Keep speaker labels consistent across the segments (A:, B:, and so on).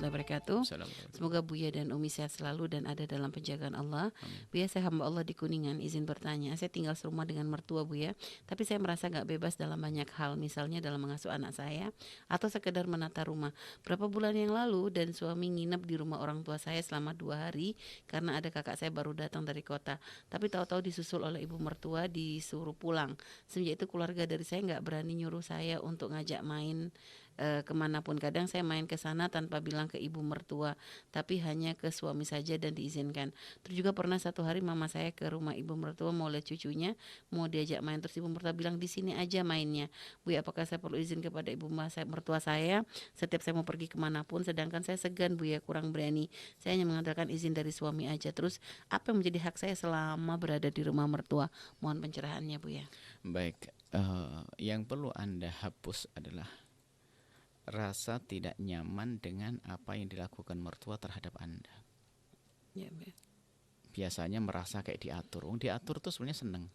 A: warahmatullahi wabarakatuh.
B: Assalamualaikum.
A: Semoga Buya dan Umi sehat selalu dan ada dalam penjagaan Allah. Buya, saya hamba Allah di Kuningan, izin bertanya. Saya tinggal serumah dengan mertua Buya, tapi saya merasa gak bebas dalam banyak hal, misalnya dalam mengasuh anak saya atau sekedar menata rumah. Berapa bulan yang lalu dan suami nginep di rumah orang tua saya selama 2 hari karena ada kakak saya baru datang dari kota. Tapi tahu-tahu disusul oleh ibu mertua, disuruh pulang. Semenjak itu keluarga dari saya nggak berani nyuruh saya untuk ngajak main kemanapun. Kadang saya main ke sana tanpa bilang ke ibu mertua, tapi hanya ke suami saja dan diizinkan. Terus juga pernah satu hari mama saya ke rumah ibu mertua mau lihat cucunya, mau diajak main, terus ibu mertua bilang di sini aja mainnya. Bu, apakah saya perlu izin kepada ibu mertua saya setiap saya mau pergi kemanapun? Sedangkan saya segan, Bu ya, kurang berani. Saya hanya mengandalkan izin dari suami aja. Terus apa yang menjadi hak saya selama berada di rumah mertua? Mohon pencerahannya, Bu ya.
B: Baik, yang perlu Anda hapus adalah rasa tidak nyaman dengan apa yang dilakukan mertua terhadap Anda.
A: Ya, Bu.
B: Biasanya merasa kayak diatur. Diatur tuh sebenarnya seneng.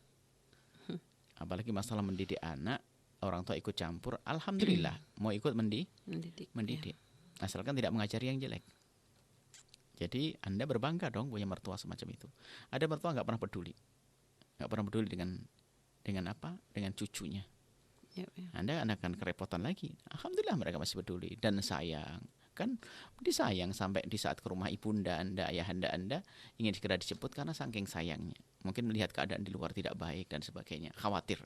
B: Apalagi masalah mendidik anak, orang tua ikut campur, alhamdulillah mau ikut mendidik. Ya. Asalkan tidak mengajari yang jelek. Jadi Anda berbangga dong punya mertua semacam itu. Ada mertua nggak pernah peduli dengan apa? Dengan cucunya.
A: Ya.
B: Anda akan kerepotan lagi. Alhamdulillah mereka masih peduli dan sayang. Kan disayang sampai di saat ke rumah ibunda Anda, ayahanda Anda ingin segera dijemput karena saking sayangnya. Mungkin melihat keadaan di luar tidak baik dan sebagainya, khawatir.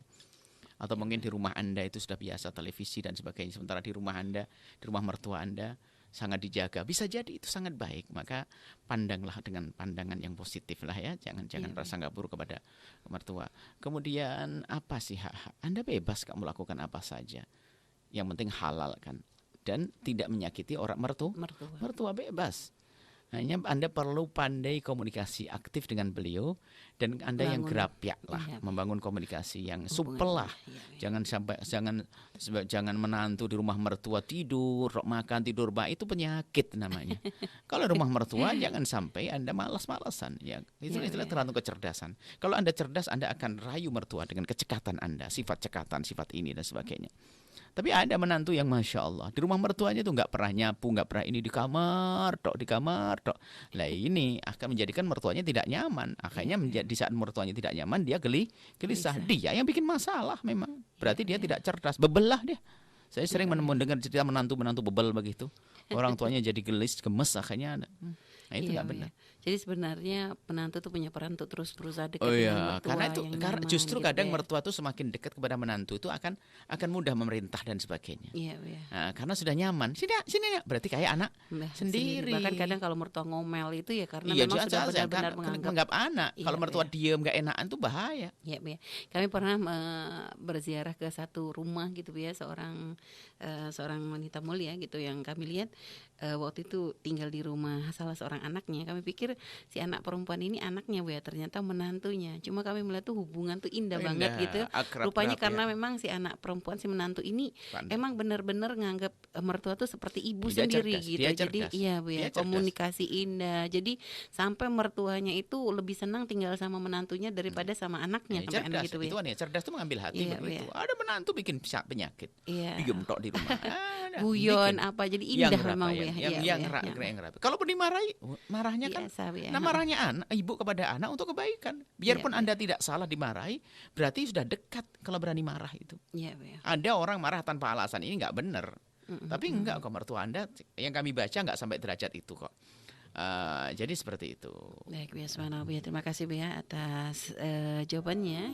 B: Atau mungkin di rumah Anda itu sudah biasa televisi dan sebagainya, sementara di rumah Anda, di rumah mertua Anda sangat dijaga. Bisa jadi itu sangat baik, maka pandanglah dengan pandangan yang positif lah ya. Jangan rasa nggak buruk kepada mertua. Kemudian apa sih hak Anda? Bebas kamu lakukan apa saja, yang penting halal kan, dan tidak menyakiti orang mertua bebas. Hanya Anda perlu pandai komunikasi aktif dengan beliau, dan Anda yang gerapyak lah, membangun komunikasi yang supel lah. Jangan menantu di rumah mertua tidur, makan tidur, itu penyakit namanya. Kalau rumah mertua jangan sampai Anda malas-malasan. Ya, itu istilah tergantung kecerdasan. Kalau Anda cerdas, Anda akan rayu mertua dengan kecekatan Anda, sifat cekatan, sifat ini dan sebagainya. Tapi ada menantu yang Masya Allah, di rumah mertuanya tuh nggak pernah nyapu, nggak pernah ini, di kamar tok. Lah ini akan menjadikan mertuanya tidak nyaman. Akhirnya di saat mertuanya tidak nyaman, dia gelisah. Dia yang bikin masalah memang. Berarti dia tidak cerdas, bebelah dia. Saya sering mendengar cerita menantu bebel begitu. Orang tuanya jadi gemes, akhirnya nah itu nggak benar.
A: Jadi sebenarnya menantu tuh punya peran untuk terus berusaha dekat
B: dengan
A: mertua.
B: Karena justru kadang mertua tuh semakin dekat kepada menantu itu akan mudah memerintah dan sebagainya. Nah, karena sudah nyaman. Sini ya, berarti kayak anak sendiri.
A: Bahkan kadang kalau mertua ngomel itu ya karena memang sudah benar-benar
B: menganggap anak. Kalau mertua diem nggak enakan tuh bahaya.
A: Iya. Kami pernah berziarah ke satu rumah gitu ya, seorang wanita mulia gitu yang kami lihat waktu itu tinggal di rumah salah seorang anaknya. Kami pikir si anak perempuan ini anaknya, Bu ya, ternyata menantunya. Cuma kami melihat tuh hubungan tuh indah banget gitu. Rupanya karena memang si anak perempuan, si menantu ini emang benar-benar nganggap mertua tuh seperti ibu sendiri gitu. Jadi iya, Bu ya, komunikasi indah. Jadi sampai mertuanya itu lebih senang tinggal sama menantunya daripada sama anaknya.
B: Cerdas
A: gitu,
B: itu ya. Cerdas tuh mengambil hati begitu. Ada menantu bikin penyakit. Diem tok di rumah.
A: Guyon apa, jadi indah memang ya.
B: Yang rapi. Kalau pun dimarahi, marahnya kan marahnya anak, ibu kepada anak untuk kebaikan. Biarpun Anda tidak salah dimarahi, berarti sudah dekat kalau berani marah itu. Ada orang marah tanpa alasan, ini nggak benar. Tapi enggak kok, mertua Anda yang kami baca nggak sampai derajat itu kok. Jadi seperti itu.
A: Baik, Bu ya, terima kasih Bu ya atas jawabannya.